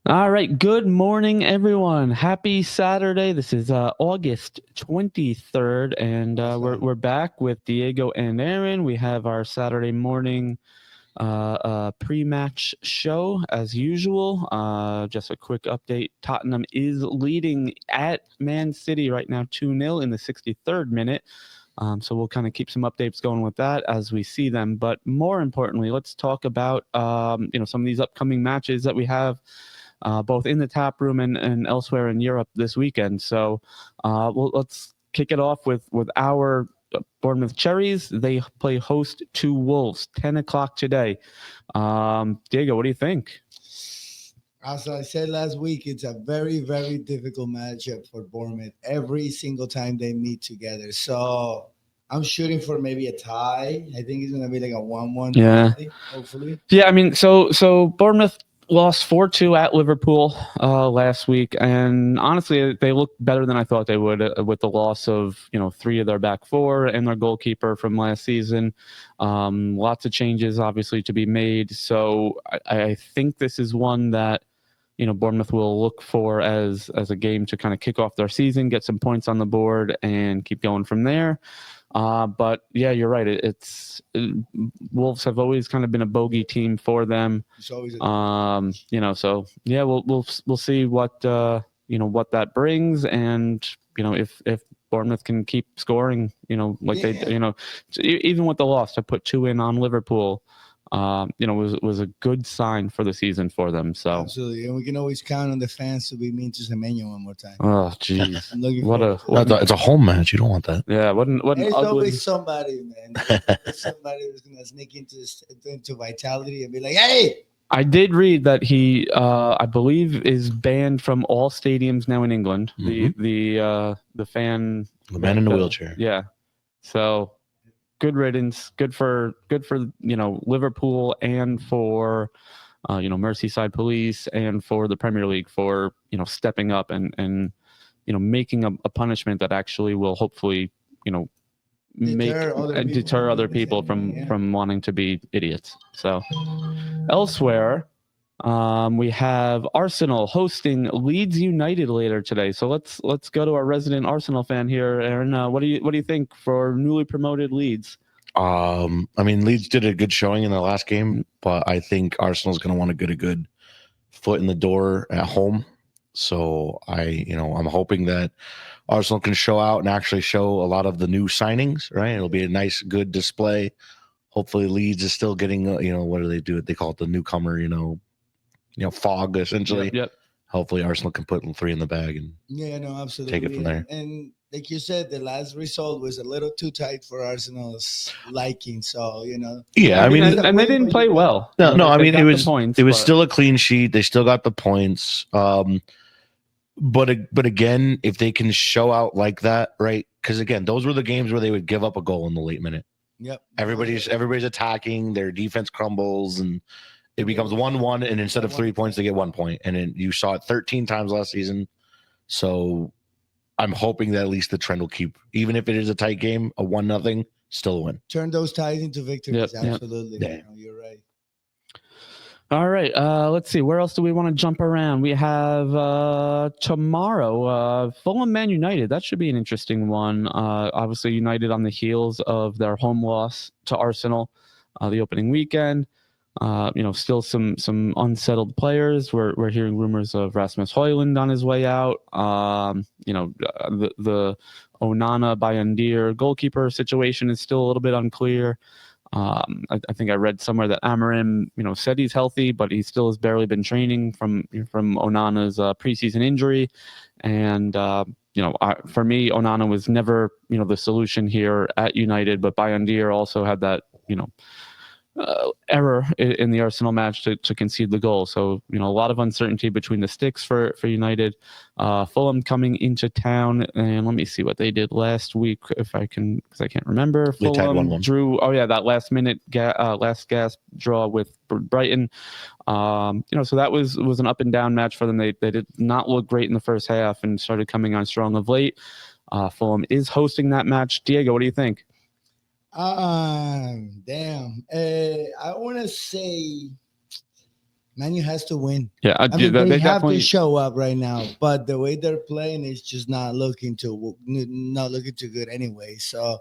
All right. Good morning, everyone. Happy Saturday. This is August 23rd, and we're back with Diego and Aaron. We have our Saturday morning pre-match show as usual. Just a quick update. Tottenham is leading at Man City right now 2-0 in the 63rd minute. So we'll kind of keep some updates going with that as we see them. But more importantly, let's talk about some of these upcoming matches that we have both in the tap room and elsewhere in Europe this weekend. So let's kick it off with our Bournemouth Cherries. They play host to Wolves, 10 o'clock today. Diego, what do you think? As I said last week, it's a very, very difficult matchup for Bournemouth every single time they meet together. So I'm shooting for maybe a tie. I think it's going to be like a 1-1. Yeah. Hopefully. Yeah, I mean, so Bournemouth lost 4-2 at Liverpool last week, and honestly, they looked better than I thought they would with the loss of three of their back four and their goalkeeper from last season. Lots of changes, obviously, to be made. So I think this is one that Bournemouth will look for as a game to kind of kick off their season, get some points on the board, and keep going from there. But yeah, you're right. Wolves have always kind of been a bogey team for them. So yeah, we'll see what what that brings, and if Bournemouth can keep scoring, they even with the loss to put 2 in on Liverpool. Was a good sign for the season for them. So absolutely, and we can always count on the fans to be mean to Semenyo one more time. Oh, jeez! It's a home match. You don't want that. Yeah, there's always somebody, man. There's somebody who's gonna sneak into Vitality and be like, "Hey." I did read that he, I believe, is banned from all stadiums now in England. Mm-hmm. The fan, the man in the wheelchair. Yeah, so. Good riddance. Good for Liverpool and for Merseyside Police and for the Premier League for stepping up and making a punishment that actually will hopefully deter other people from wanting to be idiots. So elsewhere. We have Arsenal hosting Leeds United later today. So let's go to our resident Arsenal fan here, Aaron. What do you think for newly promoted Leeds? I mean, Leeds did a good showing in the last game, but I think Arsenal's going to want to get a good foot in the door at home. So I'm hoping that Arsenal can show out and actually show a lot of the new signings. Right, it'll be a nice, good display. Hopefully, Leeds is still getting what do they do? They call it the newcomer. Fog essentially. Yep. Hopefully Arsenal can put 3 in the bag and absolutely take it from there. And like you said, the last result was a little too tight for Arsenal's liking. So Yeah, I mean, and they didn't play well. No, I mean it was still a clean sheet. They still got the points. But again, if they can show out like that, right? Because again, those were the games where they would give up a goal in the late minute. Yep. Everybody's attacking. Their defense crumbles and. It becomes 1-1, and instead of 3 points, they get 1 point. And then you saw it 13 times last season. So I'm hoping that at least the trend will keep, even if it is a tight game, a 1-0, still a win. Turn those ties into victories. Yep. Absolutely. Yeah. You're right. All right. Let's see. Where else do we want to jump around? We have tomorrow, Fulham Man United. That should be an interesting one. Obviously, United on the heels of their home loss to Arsenal the opening weekend. Still some unsettled players. We're hearing rumors of Rasmus Højlund on his way out. The Onana Bayindir goalkeeper situation is still a little bit unclear. I think I read somewhere that Amorim, said he's healthy, but he still has barely been training from Onana's preseason injury. And for me, Onana was never the solution here at United, but Bayindir also had that error in the Arsenal match to concede the goal. So, a lot of uncertainty between the sticks for United. Fulham coming into town, and let me see what they did last week, if I can, because I can't remember. Fulham drew, that last minute, last gasp draw with Brighton. So that was an up and down match for them. They did not look great in the first half and started coming on strong of late. Fulham is hosting that match. Diego, what do you think? Damn. I want to say Manu has to win. Yeah, I mean, they have definitely to show up right now, but the way they're playing is just not looking too good anyway. So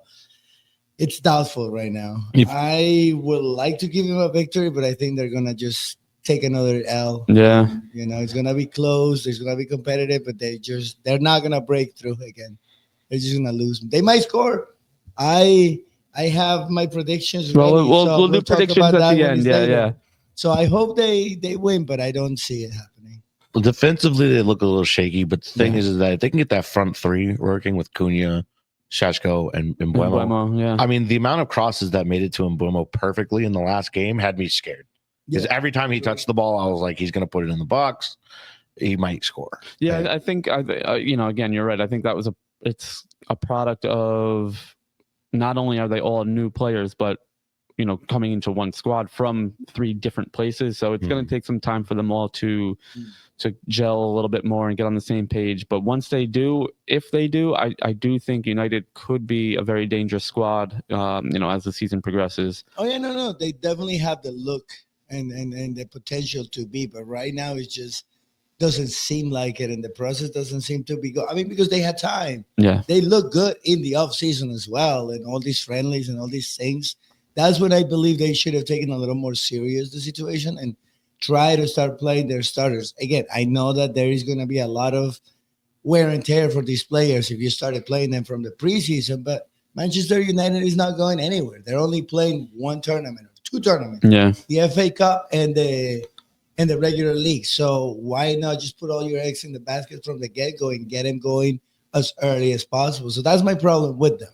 it's doubtful right now. If- I would like to give him a victory, but I think they're gonna just take another L. Yeah. You know, it's gonna be close. It's gonna be competitive, but they're not gonna break through again. They're just gonna lose. They might score. I I have my predictions Well, ready, so we'll do we'll talk predictions about at that the when end. it's Yeah, later. yeah. So I hope they win, but I don't see it happening. Well, defensively, they look a little shaky, but the thing Yeah. is that if they can get that front three working with Cunha, Shashko, and Mbuemo, Buemo, yeah. I mean, the amount of crosses that made it to Mbuemo perfectly in the last game had me scared. Because Yeah. every time he touched the ball, I was like, he's going to put it in the box. He might score. Yeah, And- I think again, you're right. I think it's a product of not only are they all new players, but coming into one squad from 3 different places. So it's going to take some time for them all to gel a little bit more and get on the same page. But once they do, if they do, I do think United could be a very dangerous squad. As the season progresses. Oh yeah, no, they definitely have the look and the potential to be, but right now it just doesn't seem like it, and the process doesn't seem to be good. I mean, because they had time. Yeah. They look good in the off season as well, and all these friendlies and all these things. That's when I believe they should have taken a little more serious the situation and try to start playing their starters. Again, I know that there is going to be a lot of wear and tear for these players if you started playing them from the preseason, but Manchester United is not going anywhere. They're only playing one tournament, 2 tournaments, Yeah. the FA Cup and the regular league. So why not just put all your eggs in the basket from the get-go and get them going as early as possible? So that's my problem with them.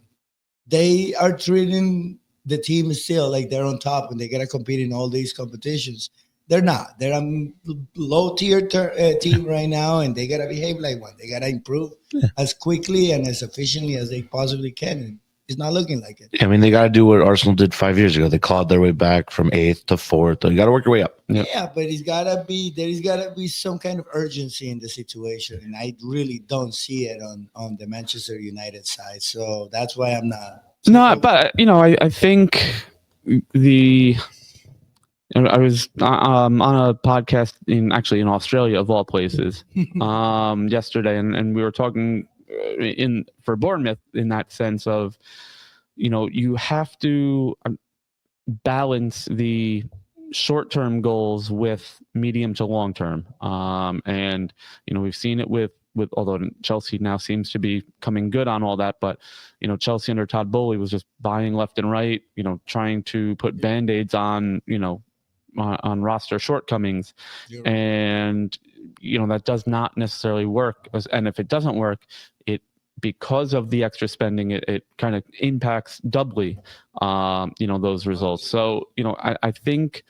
They are treating the team still like they're on top and they gotta compete in all these competitions. They're not. They're a low tier team right now, and they gotta behave like one. They gotta improve as quickly and as efficiently as they possibly can. And it's not looking like it. I mean, they got to do what Arsenal did 5 years ago. They clawed their way back from 8th to 4th. You got to work your way up. Yep. Yeah, but there's gotta be some kind of urgency in the situation, and I really don't see it on the Manchester United side. So that's why I'm not. No, but I think I was on a podcast in Australia of all places yesterday, and we were talking for Bournemouth in that sense of you have to balance the short-term goals with medium to long-term, and we've seen it with although Chelsea now seems to be coming good on all that, but Chelsea under Todd Bowley was just buying left and right, trying to put band-aids on on roster shortcomings, and that does not necessarily work. And if it doesn't work, because of the extra spending, it kind of impacts doubly those results. So I think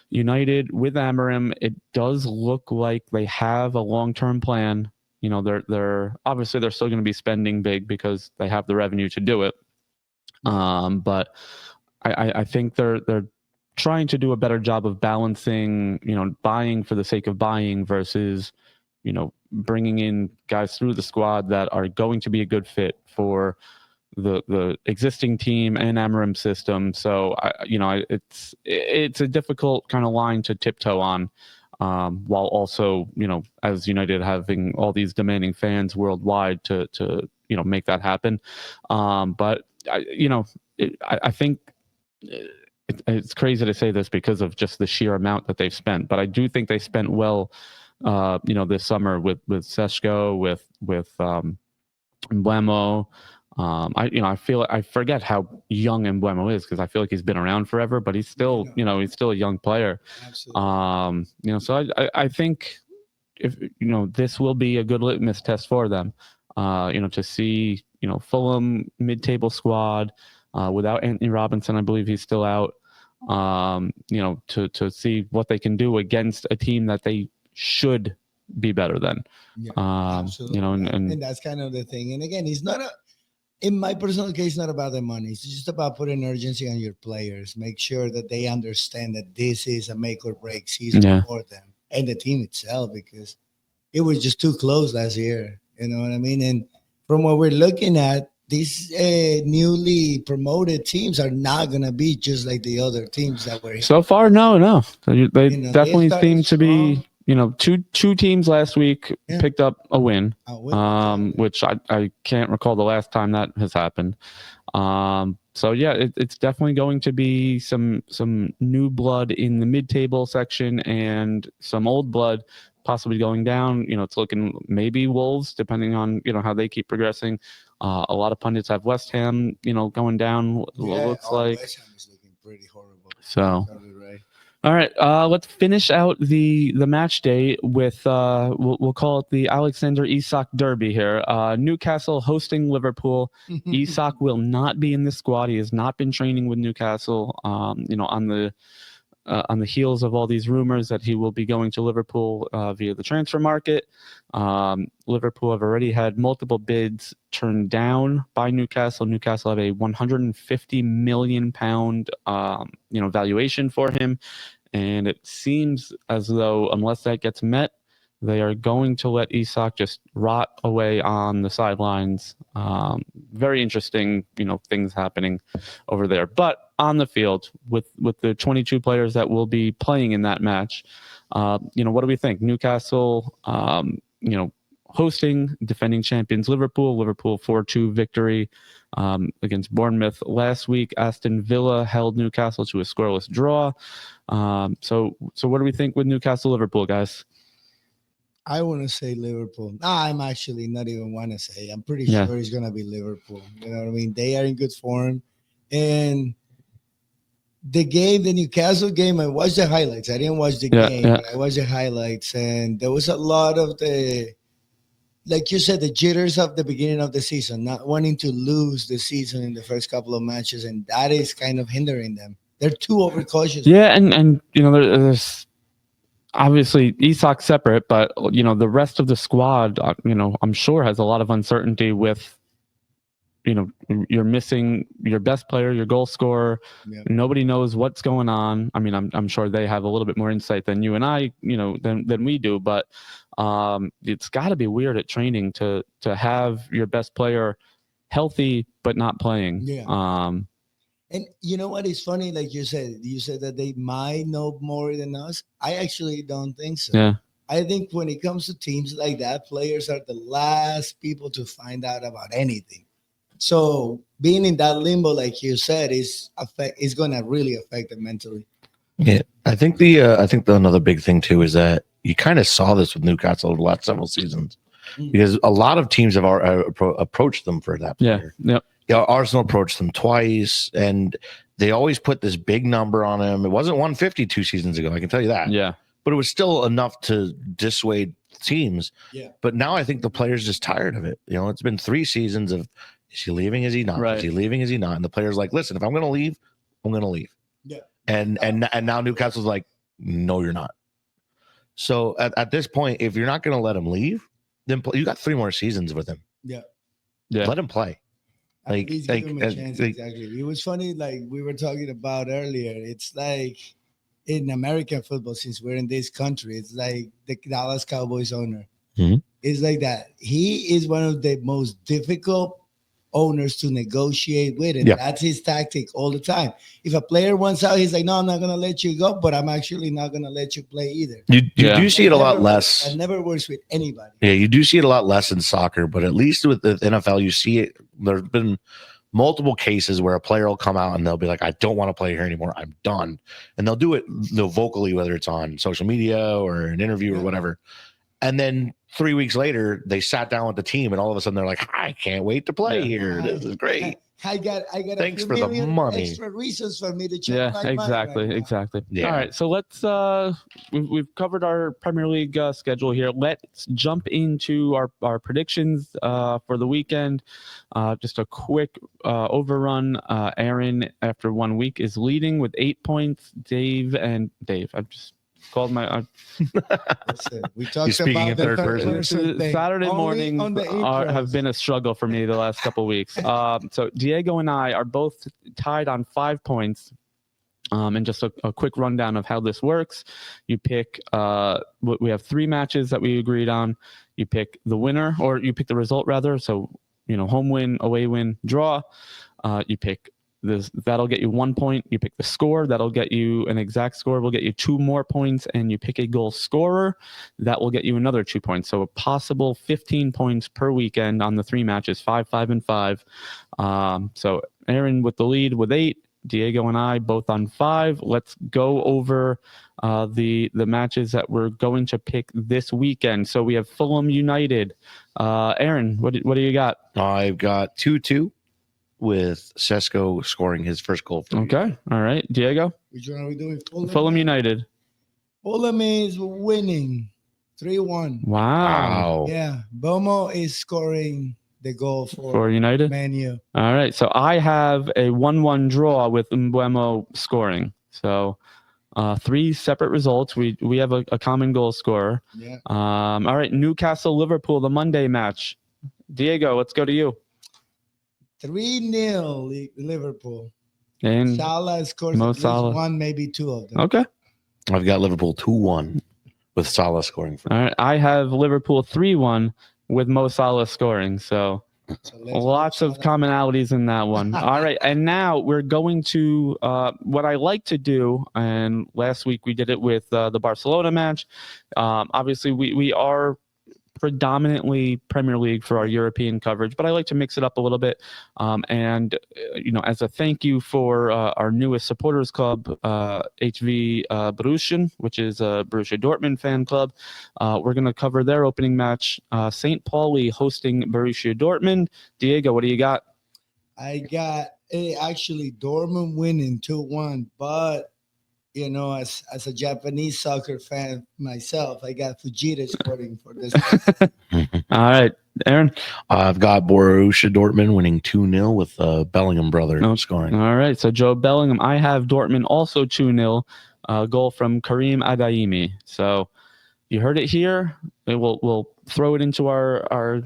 United with Amorim, it does look like they have a long-term plan. They're obviously they're still going to be spending big because they have the revenue to do it, but I think they're trying to do a better job of balancing, buying for the sake of buying versus, bringing in guys through the squad that are going to be a good fit for the existing team and Amorim system. So it's a difficult kind of line to tiptoe on, while also, as United having all these demanding fans worldwide to make that happen. But I think it's crazy to say this because of just the sheer amount that they've spent, but I do think they spent well, this summer with Seshko, with Mbuemo. I forget how young Mbuemo is because I feel like he's been around forever, but he's still, he's still a young player. Absolutely. So I think if this will be a good litmus test for them, to see Fulham mid-table squad. Without Anthony Robinson, I believe he's still out. To see what they can do against a team that they should be better than. Yeah, Absolutely. And that's kind of the thing. And again, it's not in my personal case, not about the money. It's just about putting urgency on your players. Make sure that they understand that this is a make or break season for them and the team itself, because it was just too close last year. You know what I mean? And from what we're looking at, these newly promoted teams are not gonna be just like the other teams that were. So far, no. So they You know, definitely they started seem to be. strong. Two teams last week Yeah. picked up a win, Exactly. which I can't recall the last time that has happened. So yeah, it's definitely going to be some new blood in the mid-table section and some old blood possibly going down. It's looking maybe Wolves, depending on how they keep progressing. A lot of pundits have West Ham, going down. Looks like West Ham is looking pretty horrible. so. Totally right. All right, let's finish out the match day with we'll call it the Alexander Isak Derby here. Newcastle hosting Liverpool. Isak will not be in the squad. He has not been training with Newcastle. On the heels of all these rumors that he will be going to Liverpool via the transfer market. Liverpool have already had multiple bids turned down by Newcastle. Newcastle have a £150 million valuation for him. And it seems as though unless that gets met, they are going to let Isak just rot away on the sidelines. Very interesting, things happening over there. But on the field, with the 22 players that will be playing in that match, what do we think? Newcastle, hosting defending champions Liverpool 4-2 victory against Bournemouth last week. Aston Villa held Newcastle to a scoreless draw. So what do we think with Newcastle Liverpool, guys? I want to say Liverpool. I'm actually not even want to say. I'm pretty sure it's gonna be Liverpool. You know what I mean? They are in good form, and the Newcastle game, I watched the highlights. I didn't watch the game, but I watched the highlights, and there was a lot of like you said, the jitters of the beginning of the season, not wanting to lose the season in the first couple of matches, and that is kind of hindering them. They're too overcautious. Yeah, and there's obviously Isak separate, but the rest of the squad, I'm sure has a lot of uncertainty with. You're missing your best player, your goal scorer. Yeah. Nobody knows what's going on. I mean, I'm sure they have a little bit more insight than you and I, than we do. But it's got to be weird at training to have your best player healthy but not playing. Yeah. And you know what is funny? Like you said that they might know more than us. I actually don't think so. Yeah. I think when it comes to teams like that, players are the last people to find out about anything. So being in that limbo, like you said, is going to really affect them mentally. Yeah, I think another big thing too is that you kind of saw this with Newcastle over the last several seasons, because a lot of teams have approached them for that player. Yeah. Arsenal approached them twice, and they always put this big number on him. It wasn't 150 2 seasons ago, I can tell you that. Yeah, but it was still enough to dissuade teams. Yeah. But now I think the player's just tired of it. It's been 3 seasons of, is he leaving? Is he not? Right. Is he leaving? Is he not? And the player's like, listen, if I'm going to leave, I'm going to leave. Yeah. And now Newcastle's like, no, you're not. So at this point, if you're not going to let him leave, then you got 3 more seasons with him. Yeah. Let him play. Give him a chance. Exactly. It was funny, like we were talking about earlier. It's like in American football, since we're in this country, it's like the Dallas Cowboys owner. Mm-hmm. It's like that. He is one of the most difficult owners to negotiate with, and that's his tactic all the time. If a player wants out, he's like, no, I'm not going to let you go, but I'm actually not going to let you play either. You do see it a lot less. It never works with anybody. Yeah, you do see it a lot less in soccer, but at least with the NFL, you see it. There's been multiple cases where a player will come out and they'll be like, I don't want to play here anymore. I'm done. And they'll do it vocally, whether it's on social media or an interview or whatever. And then 3 weeks later, they sat down with the team, and all of a sudden they're like, I can't wait to play here. This is great. I got Thanks for the money. Extra reasons for me to change my mind exactly. Yeah. All right, so let's we've covered our Premier League schedule here. Let's jump into our predictions for the weekend. Just a quick overrun. Aaron, after 1 week, is leading with 8 points. Dave, I've just called my. Listen, we talked about in third person. Saturday mornings have been a struggle for me the last couple of weeks. So Diego and I are both tied on 5 points. And just a quick rundown of how this works. You pick. We have 3 matches that we agreed on. You pick the winner, or you pick the result rather. So home win, away win, draw. You pick this. That'll get you 1 point. You pick the score. That'll get you an exact score. Will get you 2 more points, and you pick a goal scorer. That will get you another 2 points. So a possible 15 points per weekend on the 3 matches, 5, 5, and 5. So Aaron with the lead with 8. Diego and I both on 5. Let's go over the matches that we're going to pick this weekend. So we have Fulham United. Aaron, what do you got? I've got 2-2 with Sesko scoring his first goal. Okay, all right, Diego. Which one are we doing? Fulham United. Fulham is winning 3-1. Wow. Yeah, Bomo is scoring the goal For United. Man U. All right, so I have a 1-1 draw with Mbuemo scoring. So 3 separate results. We have a common goal scorer. Yeah. All right, Newcastle Liverpool, the Monday match. Diego, let's go to you. 3-0 Liverpool. And Salah scores Mo at least Salah. 1, maybe 2 of them. Okay. I've got Liverpool 2-1 with Salah scoring. All right, I have Liverpool 3-1 with Mo Salah scoring. So lots of commonalities in that one. All right, and now we're going to what I like to do, and last week we did it with the Barcelona match. Obviously, we are predominantly Premier League for our European coverage, but I like to mix it up a little bit. And as a thank you for our newest supporters club, HV Borussia, which is a Borussia Dortmund fan club, we're going to cover their opening match, St. Pauli hosting Borussia Dortmund. Diego, what do you got? I got actually Dortmund winning 2-1, but as a Japanese soccer fan myself, I got Fujita scoring for this. All right, Aaron. I've got Borussia Dortmund winning 2-0 with Bellingham brother scoring. All right, so Joe Bellingham. I have Dortmund also 2-0, goal from Karim Adeyemi. So you heard it here. We'll throw it into our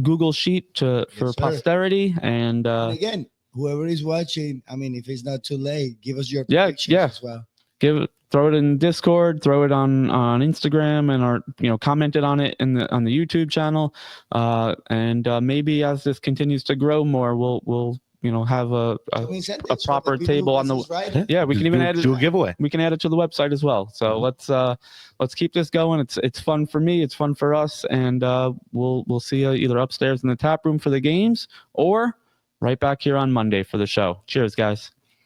Google sheet for posterity. And again, whoever is watching, if it's not too late, give us your predictions as well. Throw it in Discord, throw it on Instagram, and comment it on it on the YouTube channel. And maybe as this continues to grow more, we'll have a proper table on the Yeah, we can even add it to a giveaway. We can add it to the website as well. So let's keep this going. It's fun for me, it's fun for us, and we'll see you either upstairs in the tap room for the games or right back here on Monday for the show. Cheers, guys.